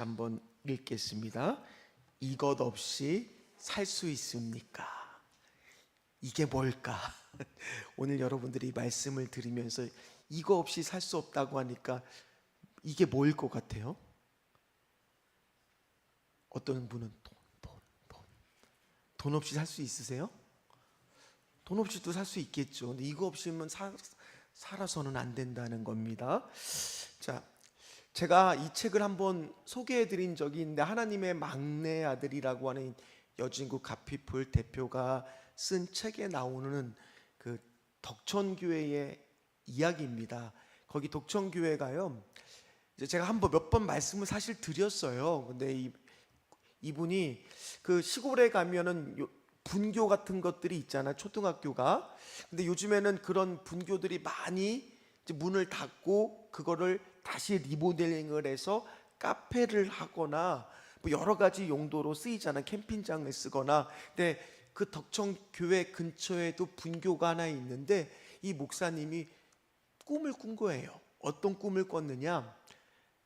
한번 읽겠습니다. 이것 없이 살 수 있습니까? 이게 뭘까? 오늘 여러분들이 말씀을 들으면서 이거 없이 살 수 없다고 하니까 이게 뭐일 것 같아요? 어떤 분은 돈 없이 살 수 있으세요? 돈 없이도 살 수 있겠죠. 근데 이거 없이는 살아서는 안 된다는 겁니다. 자, 제가 이 책을 한번 소개해 드린 적이 있는데, 하나님의 막내 아들이라고 하는 여진구 가피풀 대표가 쓴 책에 나오는 그 덕천교회의 이야기입니다. 거기 덕천교회가요, 이제 제가 한번 몇 번 말씀을 사실 드렸어요. 근데 이분이 그 시골에 가면은 분교 같은 것들이 있잖아요, 초등학교가. 근데 요즘에는 그런 분교들이 많이 이제 문을 닫고 그거를 다시 리모델링을 해서 카페를 하거나 뭐 여러 가지 용도로 쓰이잖아요. 캠핑장을 쓰거나. 근데 그 덕천교회 근처에도 분교가 하나 있는데, 이 목사님이 꿈을 꾼 거예요. 어떤 꿈을 꿨느냐,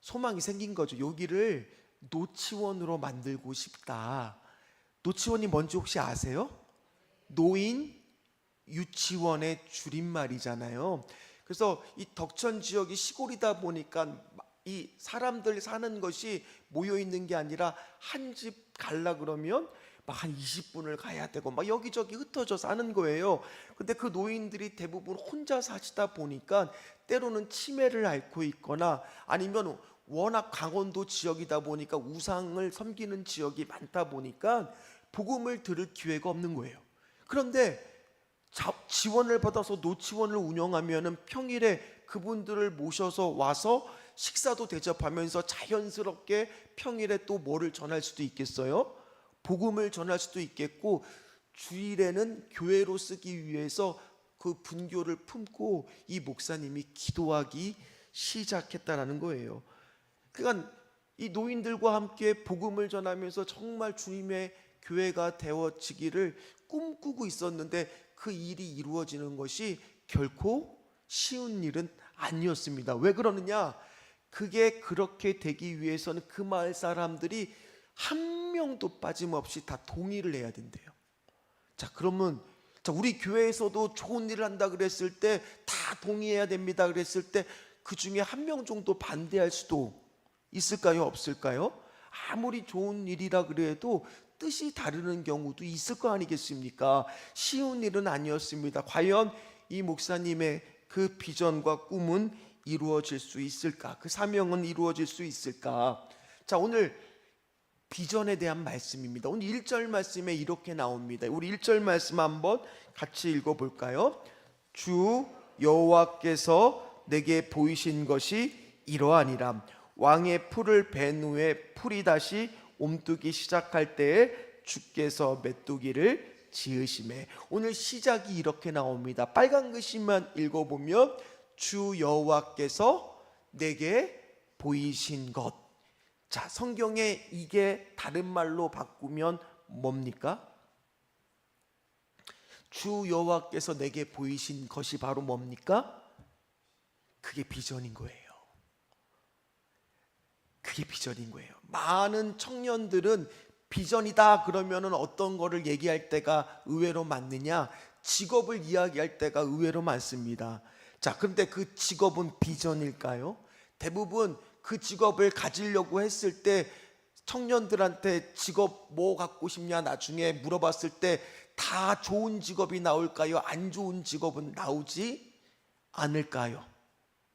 소망이 생긴 거죠. 여기를 노치원으로 만들고 싶다. 노치원이 뭔지 혹시 아세요? 노인 유치원의 줄임말이잖아요. 그래서 이 덕천 지역이 시골이다 보니까 이 사람들 사는 것이 모여 있는 게 아니라 한 집 갈라 그러면 막 한 20분을 가야 되고 막 여기저기 흩어져 사는 거예요. 근데 그 노인들이 대부분 혼자 사시다 보니까 때로는 치매를 앓고 있거나, 아니면 워낙 강원도 지역이다 보니까 우상을 섬기는 지역이 많다 보니까 복음을 들을 기회가 없는 거예요. 그런데 지원을 받아서 노치원을 운영하면은 평일에 그분들을 모셔서 와서 식사도 대접하면서 자연스럽게 평일에 또 뭐를 전할 수도 있겠어요? 복음을 전할 수도 있겠고, 주일에는 교회로 쓰기 위해서 그 분교를 품고 이 목사님이 기도하기 시작했다라는 거예요. 그러니까 이 노인들과 함께 복음을 전하면서 정말 주님의 교회가 되어지기를 꿈꾸고 있었는데, 그 일이 이루어지는 것이 결코 쉬운 일은 아니었습니다. 왜 그러느냐? 그게 그렇게 되기 위해서는 그 마을 사람들이 한 명도 빠짐없이 다 동의를 해야 된대요. 자, 그러면 우리 교회에서도 좋은 일을 한다 그랬을 때 다 동의해야 됩니다 그랬을 때 그 중에 한 명 정도 반대할 수도 있을까요? 없을까요? 아무리 좋은 일이라 그래도 뜻이 다르는 경우도 있을 거 아니겠습니까? 쉬운 일은 아니었습니다. 과연 이 목사님의 그 비전과 꿈은 이루어질 수 있을까? 그 사명은 이루어질 수 있을까? 자, 오늘 비전에 대한 말씀입니다. 오늘 1절 말씀에 이렇게 나옵니다. 우리 1절 말씀 한번 같이 읽어볼까요? 주 여호와께서 내게 보이신 것이 이러하니라. 왕의 풀을 벤 후에 풀이 다시 옴뜨기 시작할 때에 주께서 메뚜기를 지으심에. 오늘 시작이 이렇게 나옵니다. 빨간 글씨만 읽어보면 주 여호와께서 내게 보이신 것. 자, 성경에 이게 다른 말로 바꾸면 뭡니까? 주 여호와께서 내게 보이신 것이 바로 뭡니까? 그게 비전인 거예요. 그게 비전인 거예요. 많은 청년들은 비전이다 그러면은 어떤 거를 얘기할 때가 의외로 많느냐? 직업을 이야기할 때가 의외로 많습니다. 자, 그런데 그 직업은 비전일까요? 대부분 그 직업을 가지려고 했을 때 청년들한테 직업 뭐 갖고 싶냐 나중에 물어봤을 때 다 좋은 직업이 나올까요? 안 좋은 직업은 나오지 않을까요?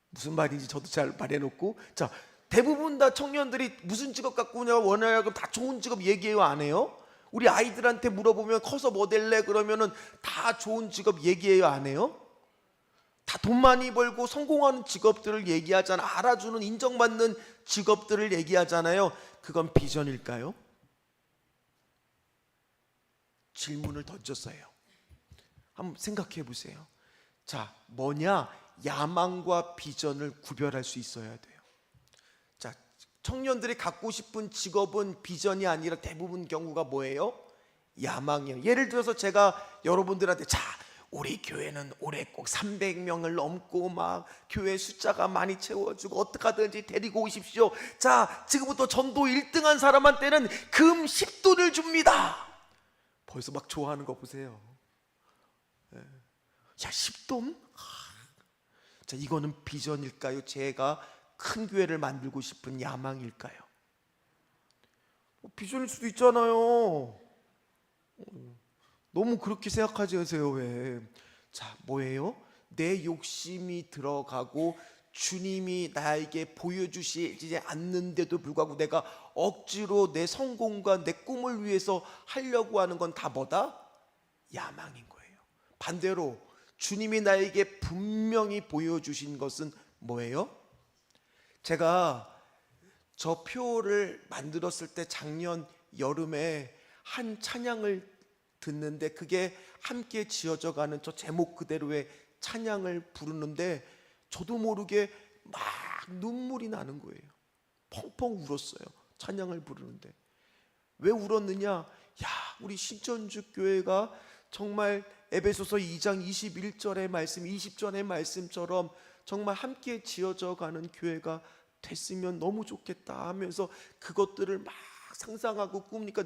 무슨 말인지 저도 잘 말해놓고, 자, 대부분 다 청년들이 무슨 직업 갖고 원하냐 그럼 다 좋은 직업 얘기해요, 안 해요? 우리 아이들한테 물어보면 커서 뭐 될래 그러면은 다 좋은 직업 얘기해요, 안 해요? 다 돈 많이 벌고 성공하는 직업들을 얘기하잖아. 알아주는 인정받는 직업들을 얘기하잖아요. 그건 비전일까요? 질문을 던졌어요. 한번 생각해 보세요. 자, 뭐냐? 야망과 비전을 구별할 수 있어야 돼요. 자, 청년들이 갖고 싶은 직업은 비전이 아니라 대부분 경우가 뭐예요? 야망이에요. 예를 들어서 제가 여러분들한테, 자, 우리 교회는 올해 꼭 300명을 넘고 막 교회 숫자가 많이 채워지고 어떡하든지 데리고 오십시오. 자, 지금부터 전도 1등한 사람한테는 금 10돈을 줍니다. 벌써 막 좋아하는 거 보세요. 야, 10돈? 자, 이거는 비전일까요? 제가 큰 교회를 만들고 싶은 야망일까요? 비전일 수도 있잖아요. 너무 그렇게 생각하지 마세요. 왜? 자, 뭐예요? 내 욕심이 들어가고 주님이 나에게 보여주시지 않는데도 불구하고 내가 억지로 내 성공과 내 꿈을 위해서 하려고 하는 건 다 뭐다? 야망인 거예요. 반대로 주님이 나에게 분명히 보여주신 것은 뭐예요? 제가 저 표를 만들었을 때 작년 여름에 한 찬양을 듣는데 그게 함께 지어져 가는 저 제목 그대로의 찬양을 부르는데 저도 모르게 막 눈물이 나는 거예요. 펑펑 울었어요. 찬양을 부르는데. 왜 울었느냐? 야, 우리 신천주 교회가 정말 에베소서 2장 21절의 말씀, 20절의 말씀처럼 정말 함께 지어져 가는 교회가 됐으면 너무 좋겠다 하면서 그것들을 막 상상하고 꾸니까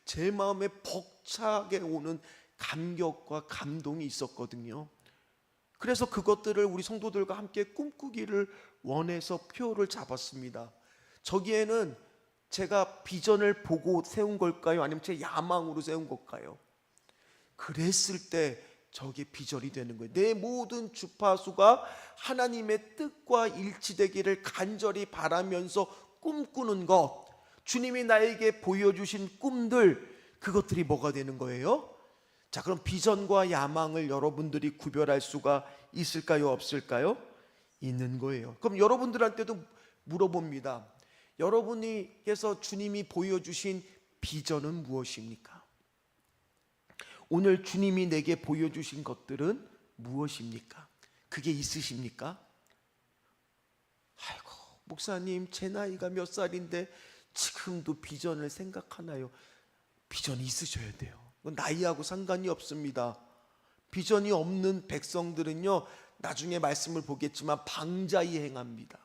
제 마음에 벅차게 오는 감격과 감동이 있었거든요. 그래서 그것들을 우리 성도들과 함께 꿈꾸기를 원해서 표를 잡았습니다. 저기에는 제가 비전을 보고 세운 걸까요? 아니면 제 야망으로 세운 걸까요? 그랬을 때 저게 비전이 되는 거예요. 내 모든 주파수가 하나님의 뜻과 일치되기를 간절히 바라면서 꿈꾸는 것, 주님이 나에게 보여주신 꿈들, 그것들이 뭐가 되는 거예요? 자, 그럼 비전과 야망을 여러분들이 구별할 수가 있을까요? 없을까요? 있는 거예요. 그럼 여러분들한테도 물어봅니다. 여러분께서 주님이 보여주신 비전은 무엇입니까? 오늘 주님이 내게 보여주신 것들은 무엇입니까? 그게 있으십니까? 아이고, 목사님, 제 나이가 몇 살인데 지금도 비전을 생각하나요? 비전이 있으셔야 돼요. 나이하고 상관이 없습니다. 비전이 없는 백성들은요, 나중에 말씀을 보겠지만 방자히 행합니다.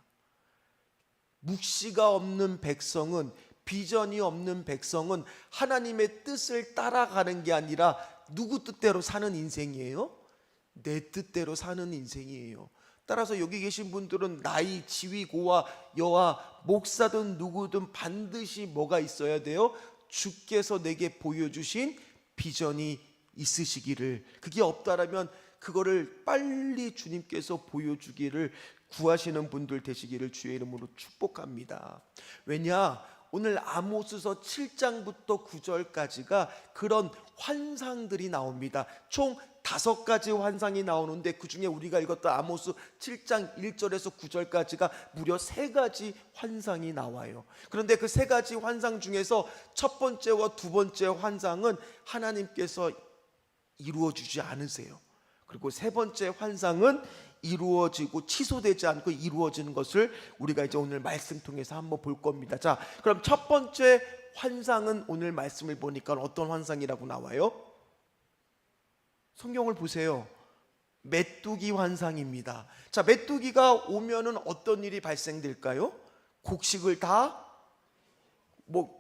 묵시가 없는 백성은, 비전이 없는 백성은 하나님의 뜻을 따라가는 게 아니라 누구 뜻대로 사는 인생이에요? 내 뜻대로 사는 인생이에요. 따라서 여기 계신 분들은 나이, 지위고와 여와 목사든 누구든 반드시 뭐가 있어야 돼요? 주께서 내게 보여주신 비전이 있으시기를, 그게 없다라면 그거를 빨리 주님께서 보여주기를 구하시는 분들 되시기를 주의 이름으로 축복합니다. 왜냐? 오늘 아모스서 7장부터 9절까지가 그런 환상들이 나옵니다. 총 5가지 환상이 나오는데 그 중에 우리가 읽었던 아모스 7장 1절에서 9절까지가 무려 3가지 환상이 나와요. 그런데 그 3가지 환상 중에서 첫 번째와 두 번째 환상은 하나님께서 이루어주지 않으세요. 그리고 세 번째 환상은 이루어지고 취소되지 않고 이루어지는 것을 우리가 이제 오늘 말씀 통해서 한번 볼 겁니다. 자, 그럼 첫 번째 환상은 오늘 말씀을 보니까 어떤 환상이라고 나와요? 성경을 보세요. 메뚜기 환상입니다. 자, 메뚜기가 오면은 어떤 일이 발생될까요? 곡식을 다,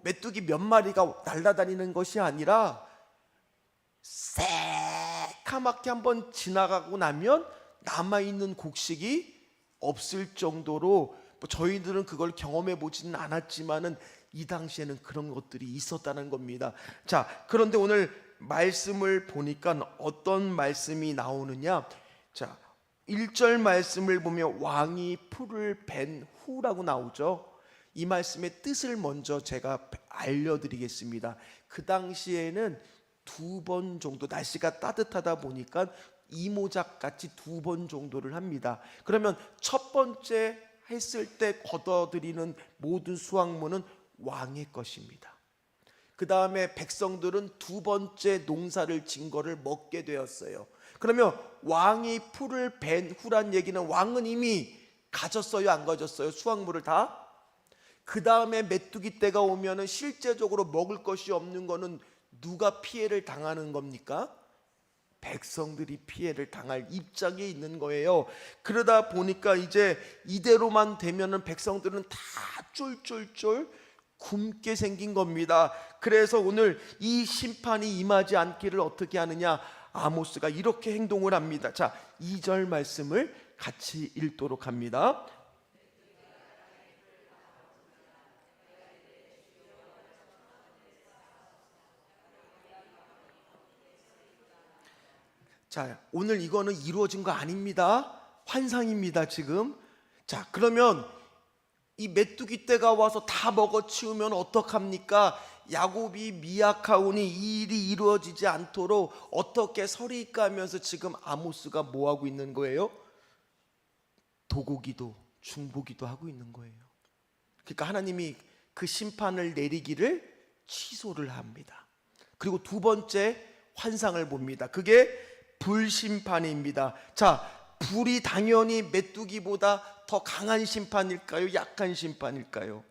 메뚜기 몇 마리가 날아다니는 것이 아니라 새카맣게 한번 지나가고 나면 남아있는 곡식이 없을 정도로, 저희들은 그걸 경험해 보지는 않았지만은 이 당시에는 그런 것들이 있었다는 겁니다. 자, 그런데 오늘 말씀을 보니까 어떤 말씀이 나오느냐? 자, 1절 말씀을 보면 왕이 풀을 벤 후라고 나오죠. 이 말씀의 뜻을 먼저 제가 알려드리겠습니다. 그 당시에는 2번 정도, 날씨가 따뜻하다 보니까 이모작 같이 2번 정도를 합니다. 그러면 첫 번째 했을 때 걷어들이는 모든 수확물은 왕의 것입니다. 그 다음에 백성들은 2번째 농사를 진 거를 먹게 되었어요. 그러면 왕이 풀을 벤 후란 얘기는 왕은 이미 가졌어요, 안 가졌어요? 수확물을 다? 그 다음에 메뚜기 때가 오면은 실제적으로 먹을 것이 없는 거는 누가 피해를 당하는 겁니까? 백성들이 피해를 당할 입장에 있는 거예요. 그러다 보니까 이제 이대로만 되면은 백성들은 다 쫄쫄쫄 굶게 생긴 겁니다. 그래서 오늘 이 심판이 임하지 않기를 어떻게 하느냐? 아모스가 이렇게 행동을 합니다. 자, 2절 말씀을 같이 읽도록 합니다. 자, 오늘 이거는 이루어진 거 아닙니다. 환상입니다, 지금. 자, 그러면 이 메뚜기 떼가 와서 다 먹어치우면 어떡합니까? 야곱이 미약하오니 이 일이 이루어지지 않도록 어떻게 서리까 하면서 지금 아모스가 뭐 하고 있는 거예요? 도구기도, 중보기도 하고 있는 거예요. 그러니까 하나님이 그 심판을 내리기를 취소를 합니다. 그리고 두 번째 환상을 봅니다. 그게 불심판입니다. 자, 불이 당연히 메뚜기보다 더 강한 심판일까요? 약한 심판일까요?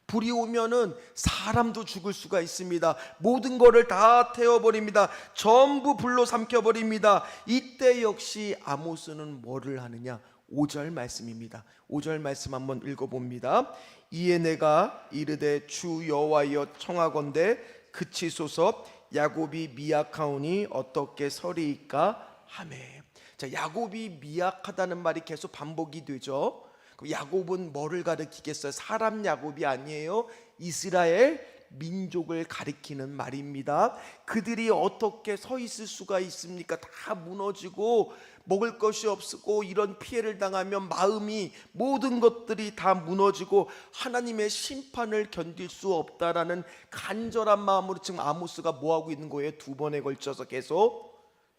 불이 오면은 사람도 죽을 수가 있습니다. 모든 거를 다 태워버립니다. 전부 불로 삼켜버립니다. 이때 역시 아모스는 뭐를 하느냐? 5절 말씀입니다. 5절 말씀 한번 읽어봅니다. 이에 내가 이르되 주 여호와여 청하건대 그치소서 야곱이 미약하오니 어떻게 서리이까 하매. 자, 야곱이 미약하다는 말이 계속 반복이 되죠. 그럼 야곱은 뭐를 가리키겠어요? 사람 야곱이 아니에요. 이스라엘 민족을 가리키는 말입니다. 그들이 어떻게 서 있을 수가 있습니까? 다 무너지고 먹을 것이 없고 이런 피해를 당하면 마음이 모든 것들이 다 무너지고 하나님의 심판을 견딜 수 없다라는 간절한 마음으로 지금 아모스가 뭐 하고 있는 거예요? 두 번에 걸쳐서 계속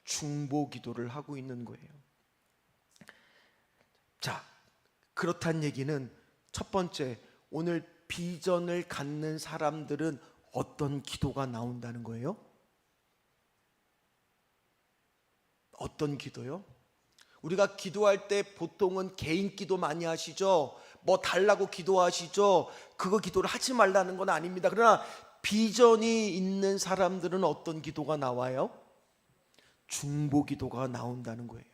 중보 기도를 하고 있는 거예요. 자, 그렇단 얘기는 첫 번째, 오늘 비전을 갖는 사람들은 어떤 기도가 나온다는 거예요? 어떤 기도요? 우리가 기도할 때 보통은 개인 기도 많이 하시죠? 뭐 달라고 기도하시죠? 그거 기도를 하지 말라는 건 아닙니다. 그러나 비전이 있는 사람들은 어떤 기도가 나와요? 중보 기도가 나온다는 거예요.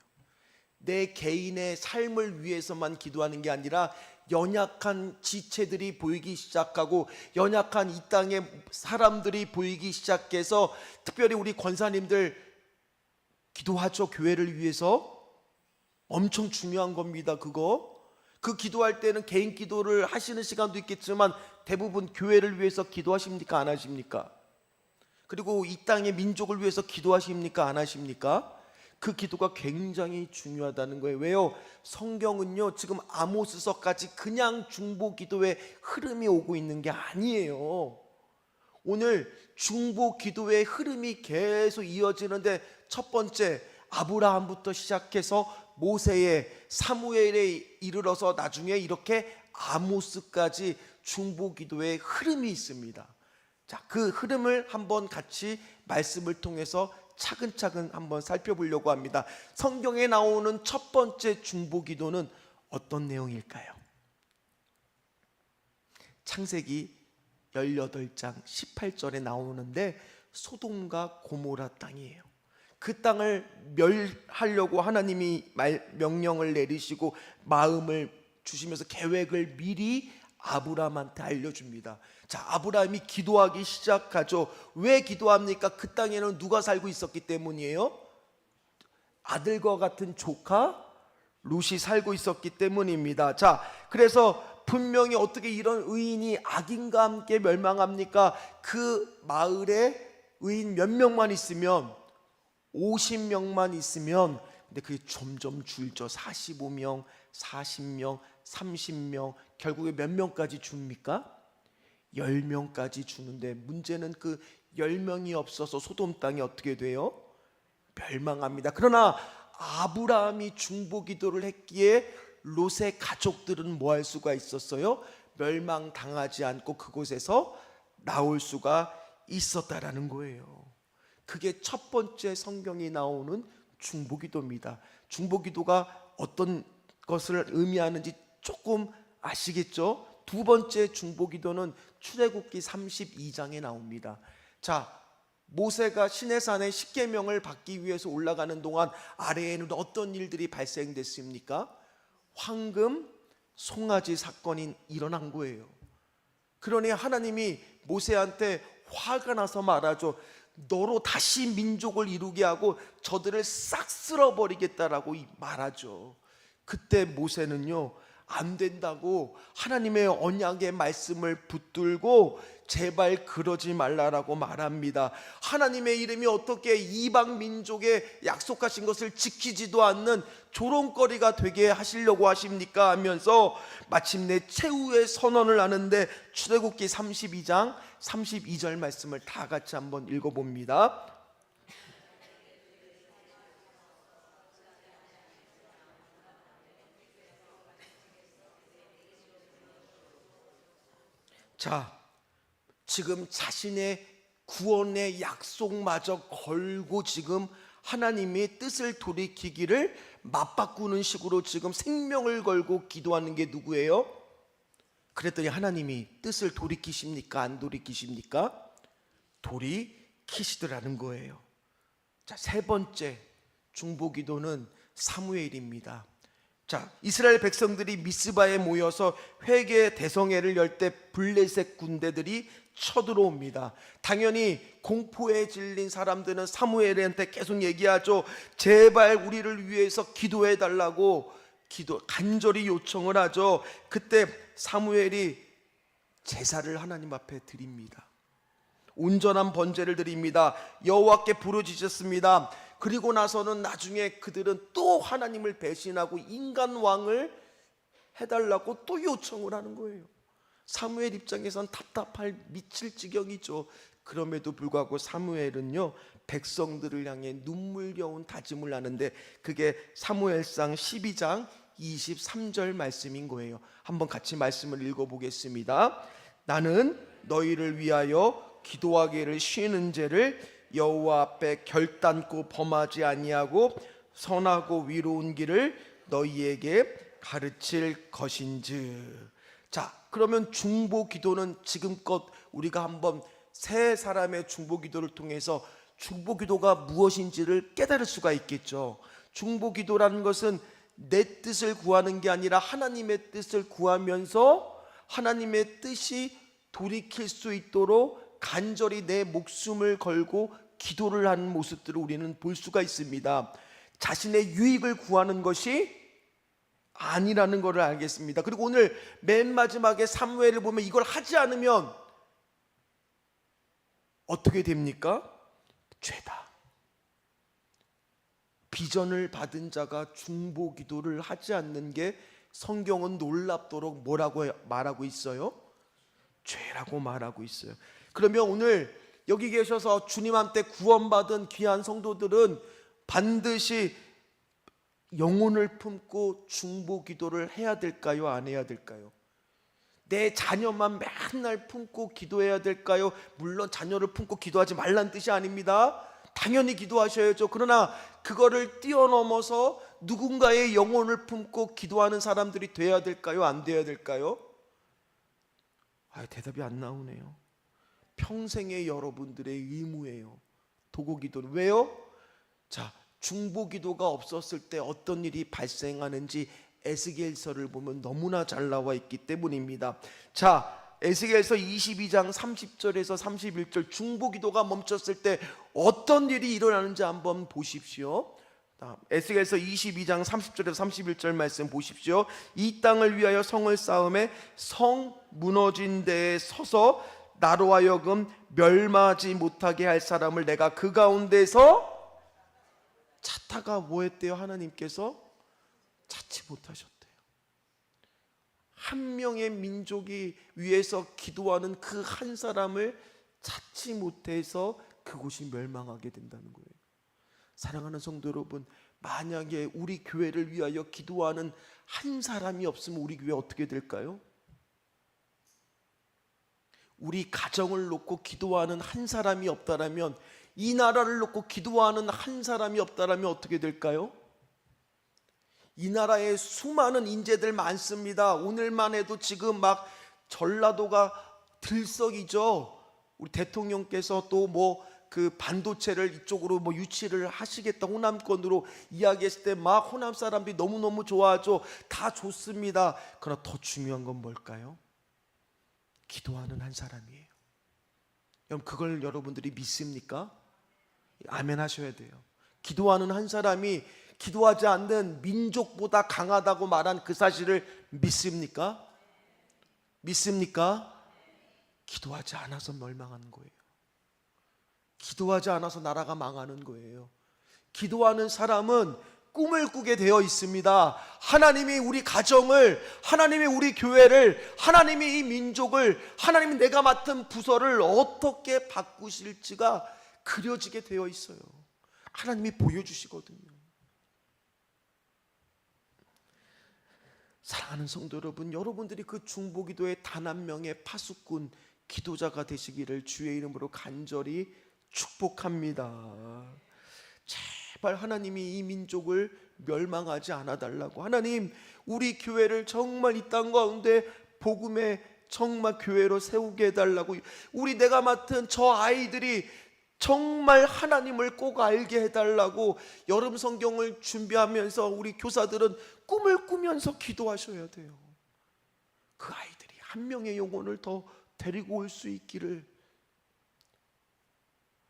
내 개인의 삶을 위해서만 기도하는 게 아니라 연약한 지체들이 보이기 시작하고 연약한 이 땅의 사람들이 보이기 시작해서 특별히 우리 권사님들 기도하죠. 교회를 위해서 엄청 중요한 겁니다. 그 기도할 때는 개인 기도를 하시는 시간도 있겠지만 대부분 교회를 위해서 기도하십니까? 안 하십니까? 그리고 이 땅의 민족을 위해서 기도하십니까? 안 하십니까? 그 기도가 굉장히 중요하다는 거예요. 왜요? 성경은요 지금 아모스서까지 그냥 중보 기도의 흐름이 오고 있는 게 아니에요. 오늘 중보 기도의 흐름이 계속 이어지는데 첫 번째 아브라함부터 시작해서 모세의 사무엘에 이르러서 나중에 이렇게 아모스까지 중보 기도의 흐름이 있습니다. 자, 그 흐름을 한번 같이 말씀을 통해서 차근차근 한번 살펴보려고 합니다. 성경에 나오는 첫 번째 중보 기도는 어떤 내용일까요? 창세기 18장 18절에 나오는데 소돔과 고모라 땅이에요. 그 땅을 멸하려고 하나님이 명령을 내리시고 마음을 주시면서 계획을 미리 아브라함한테 알려줍니다. 자, 아브라함이 기도하기 시작하죠. 왜 기도합니까? 그 땅에는 누가 살고 있었기 때문이에요? 아들과 같은 조카 룻이 살고 있었기 때문입니다. 자, 그래서 분명히 어떻게 이런 의인이 악인과 함께 멸망합니까? 그 마을에 의인 몇 명만 있으면 50명만 있으면 근데 그게 점점 줄죠. 45명, 40명, 30명, 결국에 몇 명까지 줍니까? 10명까지 주는데 문제는 그 10명이 없어서 소돔 땅이 어떻게 돼요? 멸망합니다. 그러나 아브라함이 중보 기도를 했기에 롯의 가족들은 뭐 할 수가 있었어요? 멸망당하지 않고 그곳에서 나올 수가 있었다라는 거예요. 그게 첫 번째 성경이 나오는 중보 기도입니다. 중보 기도가 어떤 것을 의미하는지 조금 아시겠죠? 두 번째 중보 기도는 출애굽기 32장에 나옵니다. 자, 모세가 시내산에 십계명을 받기 위해서 올라가는 동안 아래에는 어떤 일들이 발생됐습니까? 황금 송아지 사건이 일어난 거예요. 그러니 하나님이 모세한테 화가 나서 말하죠. 너로 다시 민족을 이루게 하고 저들을 싹 쓸어버리겠다라고 말하죠. 그때 모세는요, 안 된다고 하나님의 언약의 말씀을 붙들고 제발 그러지 말라라고 말합니다. 하나님의 이름이 어떻게 이방 민족에 약속하신 것을 지키지도 않는 조롱거리가 되게 하시려고 하십니까? 하면서 마침내 최후의 선언을 하는데, 출애굽기 32장 32절 말씀을 다 같이 한번 읽어봅니다. 자, 지금 자신의 구원의 약속마저 걸고 지금 하나님의 뜻을 돌이키기를 맞바꾸는 식으로 지금 생명을 걸고 기도하는 게 누구예요? 그랬더니 하나님이 뜻을 돌이키십니까? 안 돌이키십니까? 돌이키시더라는 거예요. 자, 세 번째 중보기도는 사무엘입니다. 자, 이스라엘 백성들이 미스바에 모여서 회개 대성회를 열 때 블레셋 군대들이 쳐들어옵니다. 당연히 공포에 질린 사람들은 사무엘한테 계속 얘기하죠. 제발 우리를 위해서 기도해 달라고 간절히 요청을 하죠. 그때 사무엘이 제사를 하나님 앞에 드립니다. 온전한 번제를 드립니다. 여호와께 부르짖었습니다. 그리고 나서는 나중에 그들은 또 하나님을 배신하고 인간 왕을 해달라고 또 요청을 하는 거예요. 사무엘 입장에선 답답할 미칠 지경이죠. 그럼에도 불구하고 사무엘은요, 백성들을 향해 눈물겨운 다짐을 하는데, 그게 사무엘상 12장 23절 말씀인 거예요. 한번 같이 말씀을 읽어보겠습니다. 나는 너희를 위하여 기도하기를 쉬는 죄를 여호와 앞에 결단코 범하지 아니하고 선하고 위로운 길을 너희에게 가르칠 것인즉. 자, 그러면 중보 기도는 지금껏 우리가 한번 세 사람의 중보 기도를 통해서 중보 기도가 무엇인지를 깨달을 수가 있겠죠. 중보 기도라는 것은 내 뜻을 구하는 게 아니라 하나님의 뜻을 구하면서 하나님의 뜻이 돌이킬 수 있도록 간절히 내 목숨을 걸고 기도를 하는 모습들을 우리는 볼 수가 있습니다. 자신의 유익을 구하는 것이 아니라는 것을 알겠습니다. 그리고 오늘 맨 마지막에 사무엘을 보면 이걸 하지 않으면 어떻게 됩니까? 죄다. 비전을 받은 자가 중보 기도를 하지 않는 게 성경은 놀랍도록 뭐라고 말하고 있어요? 죄라고 말하고 있어요. 그러면 오늘 여기 계셔서 주님한테 구원받은 귀한 성도들은 반드시 영혼을 품고 중보 기도를 해야 될까요? 안 해야 될까요? 내 자녀만 맨날 품고 기도해야 될까요? 물론 자녀를 품고 기도하지 말란 뜻이 아닙니다. 당연히 기도하셔야죠. 그러나 그거를 뛰어넘어서 누군가의 영혼을 품고 기도하는 사람들이 돼야 될까요? 안 돼야 될까요? 대답이 안 나오네요. 평생의 여러분들의 의무예요. 도고 기도는. 왜요? 자, 중보 기도가 없었을 때 어떤 일이 발생하는지 에스겔서를 보면 너무나 잘 나와 있기 때문입니다. 자, 에스겔서 22장 30절에서 31절 중보 기도가 멈췄을 때 어떤 일이 일어나는지 한번 보십시오. 에스겔서 22장 30절에서 31절 말씀 보십시오. 이 땅을 위하여 성을 쌓음에 성 무너진 데에 서서 나로 하여금 멸망하지 못하게 할 사람을 내가 그 가운데서 찾다가 뭐 했대요? 하나님께서 찾지 못하셨대요. 한 명의 민족이 위해서 기도하는 그 한 사람을 찾지 못해서 그곳이 멸망하게 된다는 거예요. 사랑하는 성도 여러분, 만약에 우리 교회를 위하여 기도하는 한 사람이 없으면 우리 교회 어떻게 될까요? 우리 가정을 놓고 기도하는 한 사람이 없다라면, 이 나라를 놓고 기도하는 한 사람이 없다라면 어떻게 될까요? 이 나라에 수많은 인재들 많습니다. 오늘만 해도 지금 막 전라도가 들썩이죠. 우리 대통령께서 또 뭐 그 반도체를 이쪽으로 뭐 유치를 하시겠다 호남권으로 이야기했을 때 막 호남 사람들이 너무너무 좋아하죠. 다 좋습니다. 그러나 더 중요한 건 뭘까요? 기도하는 한 사람이에요. 여러분, 그걸 여러분들이 믿습니까? 아멘 하셔야 돼요. 기도하는 한 사람이 기도하지 않는 민족보다 강하다고 말한 그 사실을 믿습니까? 믿습니까? 기도하지 않아서 멸망하는 거예요. 기도하지 않아서 나라가 망하는 거예요. 기도하는 사람은 꿈을 꾸게 되어 있습니다. 하나님이 우리 가정을, 하나님이 우리 교회를, 하나님이 이 민족을, 하나님이 내가 맡은 부서를 어떻게 바꾸실지가 그려지게 되어 있어요. 하나님이 보여주시거든요. 사랑하는 성도 여러분, 여러분들이 그 중보기도의 단 한 명의 파수꾼 기도자가 되시기를 주의 이름으로 간절히 축복합니다. 제발 하나님이 이 민족을 멸망하지 않아 달라고, 하나님 우리 교회를 정말 이 땅 가운데 복음의 정말 교회로 세우게 해달라고, 우리 내가 맡은 저 아이들이 정말 하나님을 꼭 알게 해달라고 여름 성경을 준비하면서 우리 교사들은 꿈을 꾸면서 기도하셔야 돼요. 그 아이들이 한 명의 영혼을 더 데리고 올 수 있기를.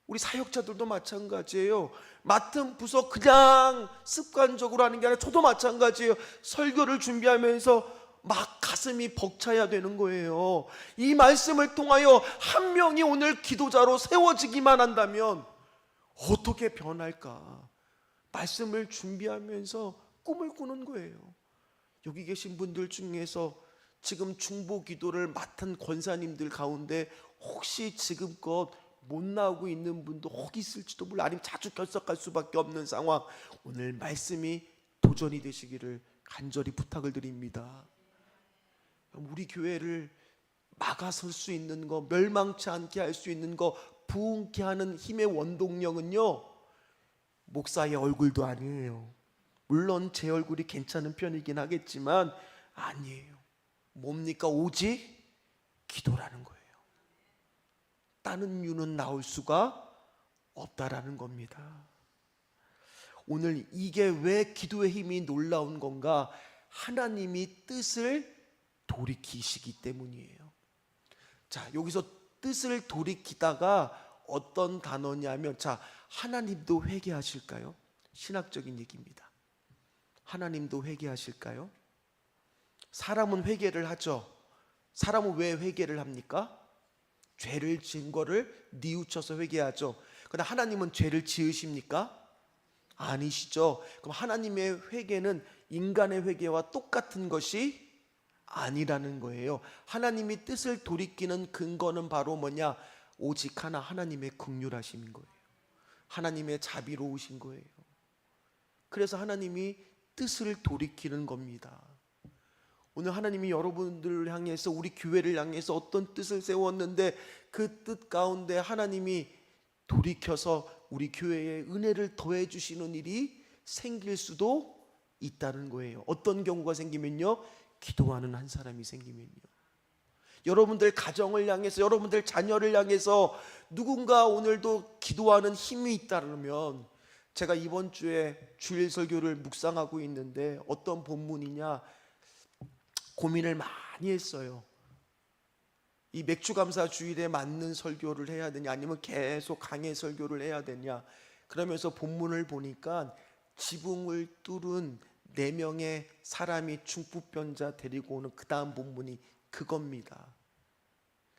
우리 사역자들도 마찬가지예요. 맡은 부서 그냥 습관적으로 하는 게 아니라 저도 마찬가지예요. 설교를 준비하면서 막 가슴이 벅차야 되는 거예요. 이 말씀을 통하여 한 명이 오늘 기도자로 세워지기만 한다면 어떻게 변할까? 말씀을 준비하면서 꿈을 꾸는 거예요. 여기 계신 분들 중에서 지금 중보 기도를 맡은 권사님들 가운데 혹시 지금껏 못 나오고 있는 분도 혹 있을지도 몰라. 아니면 자주 결석할 수밖에 없는 상황, 오늘 말씀이 도전이 되시기를 간절히 부탁을 드립니다. 우리 교회를 막아설 수 있는 거, 멸망치 않게 할 수 있는 거, 부흥케 하는 힘의 원동력은요, 목사의 얼굴도 아니에요. 물론 제 얼굴이 괜찮은 편이긴 하겠지만 아니에요. 뭡니까? 오직 기도라는 거예요. 다른 이유는 나올 수가 없다라는 겁니다. 오늘 이게 왜 기도의 힘이 놀라운 건가? 하나님이 뜻을 돌이키시기 때문이에요. 자, 여기서 뜻을 돌이키다가 어떤 단어냐면, 자, 하나님도 회개하실까요? 신학적인 얘기입니다. 하나님도 회개하실까요? 사람은 회개를 하죠. 사람은 왜 회개를 합니까? 죄를 지은 거를 뉘우쳐서 회개하죠. 그러나 하나님은 죄를 지으십니까? 아니시죠. 그럼 하나님의 회개는 인간의 회개와 똑같은 것이 아니라는 거예요. 하나님이 뜻을 돌이키는 근거는 바로 뭐냐? 오직 하나, 하나님의 긍휼하심인 거예요. 하나님의 자비로우신 거예요. 그래서 하나님이 뜻을 돌이키는 겁니다. 오늘 하나님이 여러분들을 향해서, 우리 교회를 향해서 어떤 뜻을 세웠는데 그 뜻 가운데 하나님이 돌이켜서 우리 교회에 은혜를 더해 주시는 일이 생길 수도 있다는 거예요. 어떤 경우가 생기면요, 기도하는 한 사람이 생기면요, 여러분들 가정을 향해서, 여러분들 자녀를 향해서 누군가 오늘도 기도하는 힘이 있다면, 제가 이번 주에 주일 설교를 묵상하고 있는데 어떤 본문이냐, 고민을 많이 했어요. 이 맥주감사 주일에 맞는 설교를 해야 되냐, 아니면 계속 강해 설교를 해야 되냐. 그러면서 본문을 보니까 지붕을 뚫은 4명의 사람이 중풍병자 데리고 오는 그 다음 본문이 그겁니다.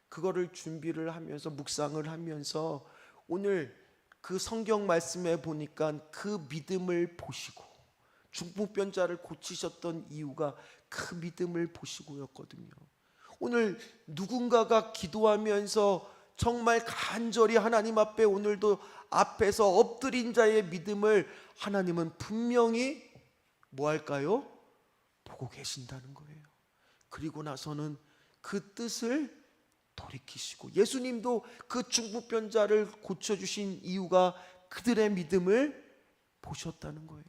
그거를 준비를 하면서 묵상을 하면서 오늘 그 성경 말씀에 보니까 그 믿음을 보시고, 중풍병자를 고치셨던 이유가 그 믿음을 보시고였거든요. 오늘 누군가가 기도하면서 정말 간절히 하나님 앞에 오늘도 앞에서 엎드린 자의 믿음을 하나님은 분명히 뭐 할까요? 보고 계신다는 거예요. 그리고 나서는 그 뜻을 돌이키시고, 예수님도 그 중풍병자를 고쳐주신 이유가 그들의 믿음을 보셨다는 거예요.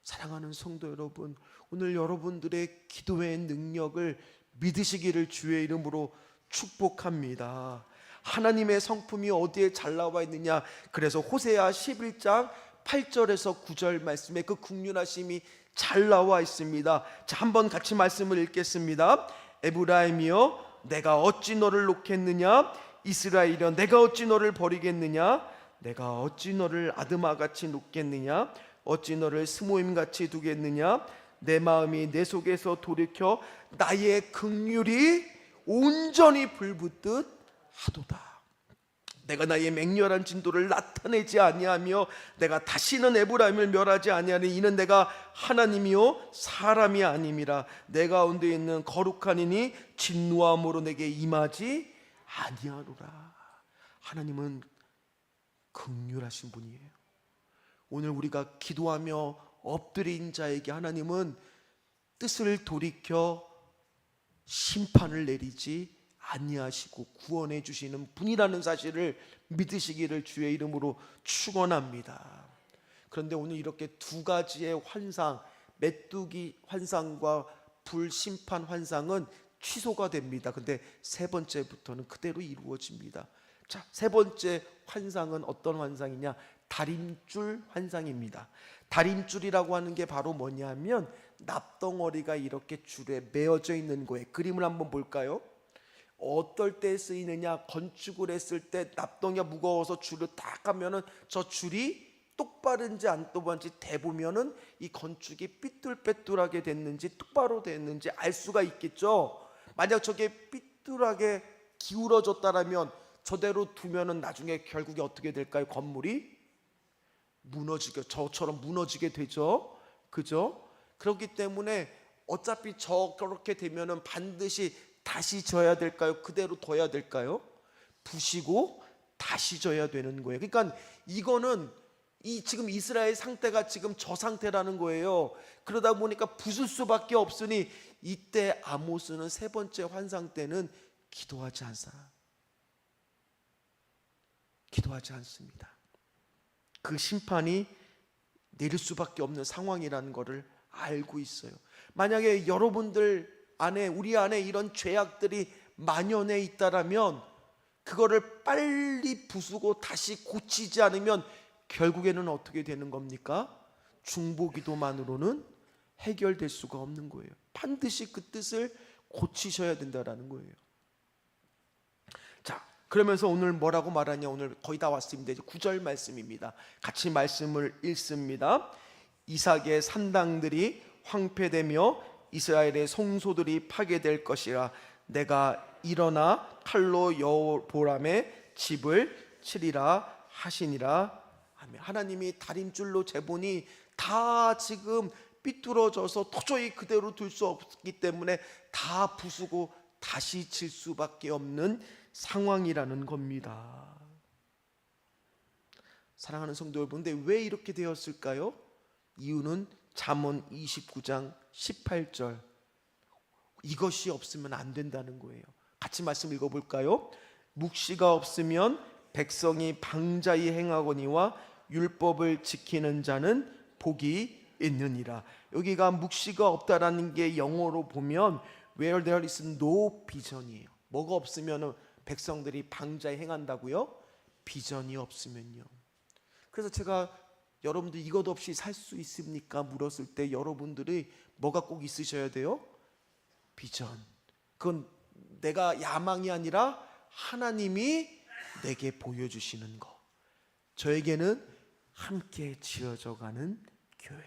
사랑하는 성도 여러분, 오늘 여러분들의 기도의 능력을 믿으시기를 주의 이름으로 축복합니다. 하나님의 성품이 어디에 잘 나와 있느냐? 그래서 호세아 11장 8절에서 9절 말씀에 그 긍휼하심이 잘 나와 있습니다. 자, 한번 같이 말씀을 읽겠습니다. 에브라임이여 내가 어찌 너를 놓겠느냐? 이스라엘이여 내가 어찌 너를 버리겠느냐? 내가 어찌 너를 아드마같이 놓겠느냐? 어찌 너를 스모임같이 두겠느냐? 내 마음이 내 속에서 돌이켜 나의 긍휼이 온전히 불붙듯 하도다. 내가 나의 맹렬한 진도를 나타내지 아니하며 내가 다시는 에브라임을 멸하지 아니하니 이는 내가 하나님이요 사람이 아님이라. 내 가운데 있는 거룩한 이니 진노함으로 내게 임하지 아니하노라. 하나님은 긍휼하신 분이에요. 오늘 우리가 기도하며 엎드린 자에게 하나님은 뜻을 돌이켜 심판을 내리지 아니하시고 구원해 주시는 분이라는 사실을 믿으시기를 주의 이름으로 축원합니다. 그런데 오늘 이렇게 두 가지의 환상, 메뚜기 환상과 불심판 환상은 취소가 됩니다. 근데 세 번째부터는 그대로 이루어집니다. 자, 세 번째 환상은 어떤 환상이냐? 다림줄 환상입니다. 다림줄이라고 하는 게 바로 뭐냐면 납덩어리가 이렇게 줄에 매어져 있는 거예요. 그림을 한번 볼까요? 어떨 때 쓰이느냐? 건축을 했을 때 납덩이가 무거워서 줄을 딱 하면은 저 줄이 똑바른지 안 똑바른지 대보면은 이 건축이 삐뚤빼뚤하게 됐는지 똑바로 됐는지 알 수가 있겠죠. 만약 저게 삐뚤하게 기울어졌다라면 저대로 두면은 나중에 결국에 어떻게 될까요? 건물이 무너지게, 저처럼 무너지게 되죠. 그죠? 그렇기 때문에 어차피 저렇게 되면은 반드시 다시 져야 될까요? 그대로 둬야 될까요? 부시고 다시 져야 되는 거예요. 그러니까 이거는 지금 이스라엘 상태가 지금 저 상태라는 거예요. 그러다 보니까 부술 수밖에 없으니 이때 아모스는 세 번째 환상 때는 기도하지 않습니다. 그 심판이 내릴 수밖에 없는 상황이라는 것을 알고 있어요. 만약에 여러분들 안에, 우리 안에 이런 죄악들이 만연해 있다라면 그거를 빨리 부수고 다시 고치지 않으면 결국에는 어떻게 되는 겁니까? 중보기도만으로는 해결될 수가 없는 거예요. 반드시 그 뜻을 고치셔야 된다라는 거예요. 자, 그러면서 오늘 뭐라고 말하냐? 오늘 거의 다 왔습니다. 이제 9절 말씀입니다. 같이 말씀을 읽습니다. 이삭의 산당들이 황폐되며 이스라엘의 성소들이 파괴될 것이라. 내가 일어나 칼로 여호보람의 집을 치리라 하시니라. 아멘. 하나님이 다림줄로 재보니 다 지금 삐뚤어져서 도저히 그대로 둘 수 없기 때문에 다 부수고 다시 칠 수밖에 없는 상황이라는 겁니다. 사랑하는 성도 여러분, 근데 왜 이렇게 되었을까요? 이유는 잠언 29장 18절, 이것이 없으면 안 된다는 거예요. 같이 말씀 읽어볼까요? 묵시가 없으면 백성이 방자히 행하거니와 율법을 지키는 자는 복이 있느니라. 여기가 묵시가 없다라는 게 영어로 보면 Where there is no vision이에요. 뭐가 없으면 백성들이 방자히 행한다고요? 비전이 없으면요. 그래서 제가 여러분들 이것 없이 살 수 있습니까? 물었을 때 여러분들이 뭐가 꼭 있으셔야 돼요? 비전. 그건 내가 야망이 아니라 하나님이 내게 보여주시는 거. 저에게는 함께 지어져 가는 교회.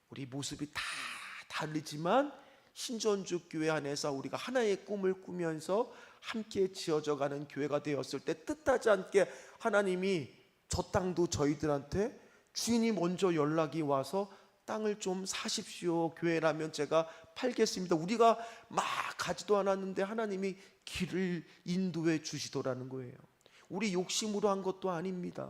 우리 모습이 다 다르지만 신전주 교회 안에서 우리가 하나의 꿈을 꾸면서 함께 지어져 가는 교회가 되었을 때 뜻하지 않게 하나님이 저 땅도 저희들한테 주인이 먼저 연락이 와서 땅을 좀 사십시오. 교회라면 제가 팔겠습니다. 우리가 막 가지도 않았는데 하나님이 길을 인도해 주시더라는 거예요. 우리 욕심으로 한 것도 아닙니다.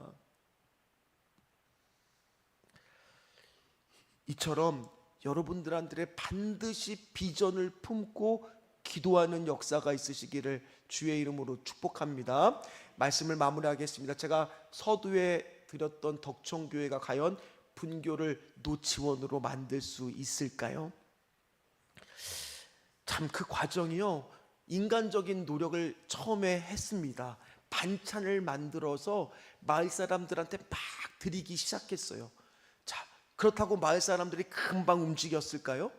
이처럼 여러분들한테 반드시 비전을 품고 기도하는 역사가 있으시기를 주의 이름으로 축복합니다. 말씀을 마무리하겠습니다. 제가 서두에 드렸던 덕천교회가 과연 분교를 노치원으로 만들 수 있을까요? 참 그 과정이요, 인간적인 노력을 처음에 했습니다. 반찬을 만들어서 마을 사람들한테 막 드리기 시작했어요. 자, 그렇다고 마을 사람들이 금방 움직였을까요?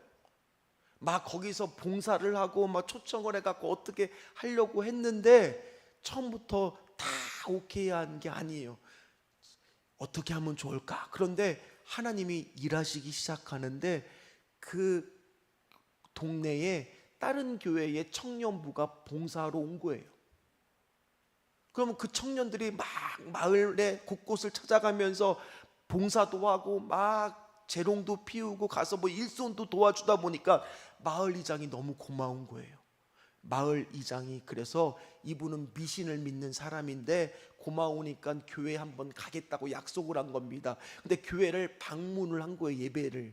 막 거기서 봉사를 하고 막 초청을 해갖고 어떻게 하려고 했는데 처음부터 다 오케이 한 게 아니에요. 어떻게 하면 좋을까? 그런데 하나님이 일하시기 시작하는데 그 동네에 다른 교회의 청년부가 봉사하러 온 거예요. 그러면 그 청년들이 막 마을의 곳곳을 찾아가면서 봉사도 하고 막 재롱도 피우고 가서 뭐 일손도 도와주다 보니까 마을 이장이 너무 고마운 거예요. 마을 이장이 그래서 이분은 미신을 믿는 사람인데 고마우니까 교회에 한번 가겠다고 약속을 한 겁니다. 근데 교회를 방문을 한 거예요, 예배를.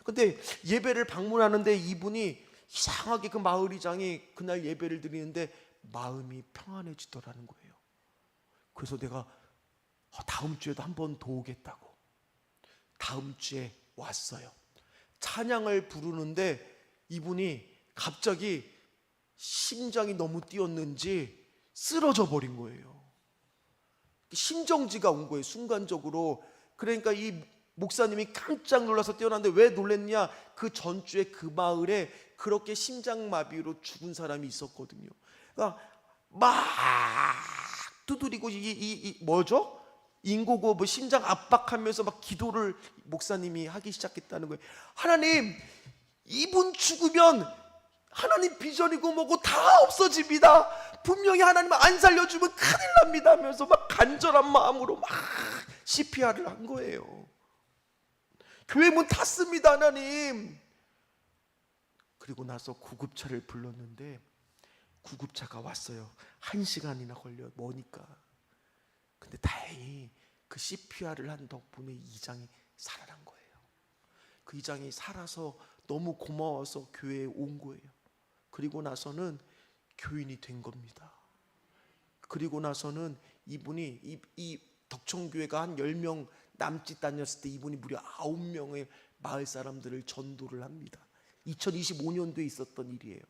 근데 예배를 방문하는데 이분이 이상하게 그 마을 이장이 그날 예배를 드리는데 마음이 평안해지더라는 거예요. 그래서 내가 다음 주에도 한 번 더 오겠다고 다음 주에 왔어요. 찬양을 부르는데 이분이 갑자기 심장이 너무 뛰었는지 쓰러져 버린 거예요. 심정지가 온 거예요, 순간적으로. 그러니까 이 목사님이 깜짝 놀라서 뛰어났는데 왜 놀랬냐? 그 전주에 그 마을에 그렇게 심장마비로 죽은 사람이 있었거든요. 그러니까 막 두드리고 뭐죠? 인고고 뭐 심장 압박하면서 막 기도를 목사님이 하기 시작했다는 거예요. 하나님, 이분 죽으면 하나님 비전이고 뭐고 다 없어집니다. 분명히 하나님 안 살려주면 큰일 납니다 하면서 막 간절한 마음으로 막 CPR을 한 거예요. 교회 문 닫습니다, 하나님. 그리고 나서 구급차를 불렀는데 구급차가 왔어요. 1시간이나 걸려, 머니까. 근데 다행히 그 CPR을 한 덕분에 이장이 살아난 거예요. 그 이장이 살아서 너무 고마워서 교회에 온 거예요. 그리고 나서는 교인이 된 겁니다. 그리고 나서는 이분이 이 덕천교회가 한 10명 남짓 다녔을 때 이분이 무려 9명의 마을 사람들을 전도를 합니다. 2025년도에 있었던 일이에요.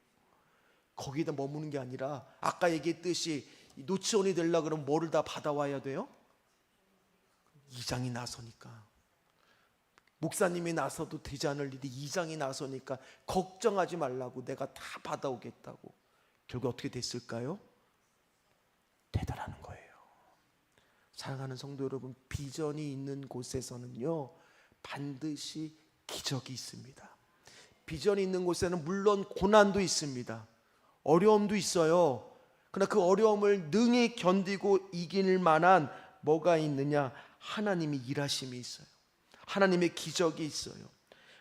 거기에다 머무는 게 아니라 아까 얘기했듯이 노치원이 되려고 그러면 뭐를 다 받아와야 돼요? 이장이 나서니까. 목사님이 나서도 되지 않을 일이 이장이 나서니까 걱정하지 말라고 내가 다 받아오겠다고. 결국 어떻게 됐을까요? 되더라는 거예요. 사랑하는 성도 여러분, 비전이 있는 곳에서는요 반드시 기적이 있습니다. 비전이 있는 곳에는 물론 고난도 있습니다. 어려움도 있어요. 그러나 그 어려움을 능히 견디고 이길 만한 뭐가 있느냐? 하나님의 일하심이 있어요. 하나님의 기적이 있어요.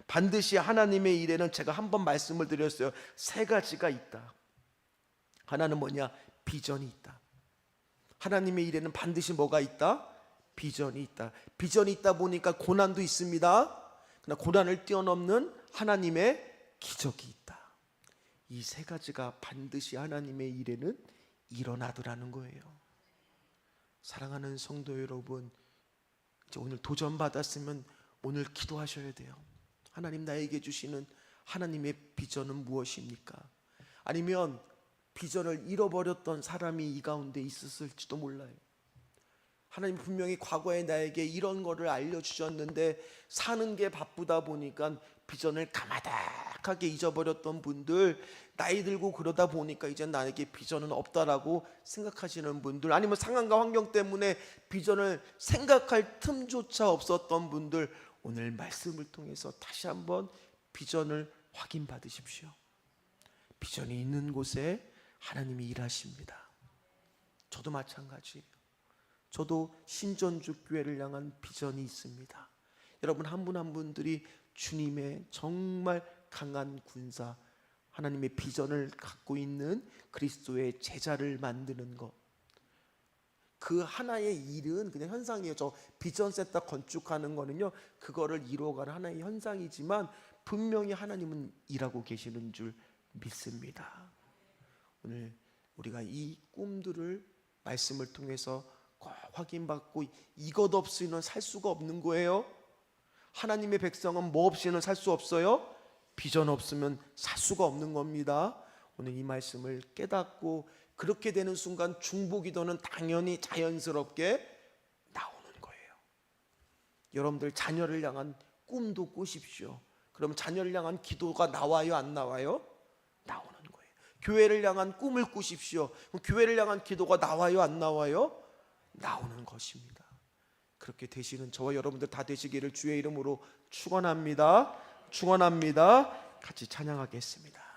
반드시 하나님의 일에는 제가 한번 말씀을 드렸어요. 3가지가 있다. 하나는 뭐냐? 비전이 있다. 하나님의 일에는 반드시 뭐가 있다? 비전이 있다. 비전이 있다 보니까 고난도 있습니다. 그러나 고난을 뛰어넘는 하나님의 기적이 있다. 이 3가지가 반드시 하나님의 일에는 일어나더라는 거예요. 사랑하는 성도 여러분, 이제 오늘 도전 받았으면 오늘 기도하셔야 돼요. 하나님, 나에게 주시는 하나님의 비전은 무엇입니까? 아니면 비전을 잃어버렸던 사람이 이 가운데 있었을지도 몰라요. 하나님 분명히 과거에 나에게 이런 거를 알려주셨는데 사는 게 바쁘다 보니까 비전을 가마닥하게 잊어버렸던 분들, 나이 들고 그러다 보니까 이제 나에게 비전은 없다라고 생각하시는 분들, 아니면 상황과 환경 때문에 비전을 생각할 틈조차 없었던 분들, 오늘 말씀을 통해서 다시 한번 비전을 확인받으십시오. 비전이 있는 곳에 하나님이 일하십니다. 저도 마찬가지예요. 저도 신전주 교회를 향한 비전이 있습니다. 여러분 한 분 한 분들이 주님의 정말 강한 군사, 하나님의 비전을 갖고 있는 그리스도의 제자를 만드는 것, 그 하나의 일은 그냥 현상이에요. 저 비전센터 건축하는 거는요, 그거를 이루어가는 하나의 현상이지만 분명히 하나님은 일하고 계시는 줄 믿습니다. 오늘 우리가 이 꿈들을 말씀을 통해서 확인받고, 이것 없이는 살 수가 없는 거예요. 하나님의 백성은 뭐 없이는 살 수 없어요? 비전 없으면 살 수가 없는 겁니다. 오늘 이 말씀을 깨닫고 그렇게 되는 순간 중보기도는 당연히 자연스럽게 나오는 거예요. 여러분들 자녀를 향한 꿈도 꾸십시오. 그럼 자녀를 향한 기도가 나와요, 안 나와요? 나오는 거예요. 교회를 향한 꿈을 꾸십시오. 그럼 교회를 향한 기도가 나와요, 안 나와요? 나오는 것입니다. 그렇게 되시는 저와 여러분들 다 되시기를 주의 이름으로 축원합니다. 축원합니다. 같이 찬양하겠습니다.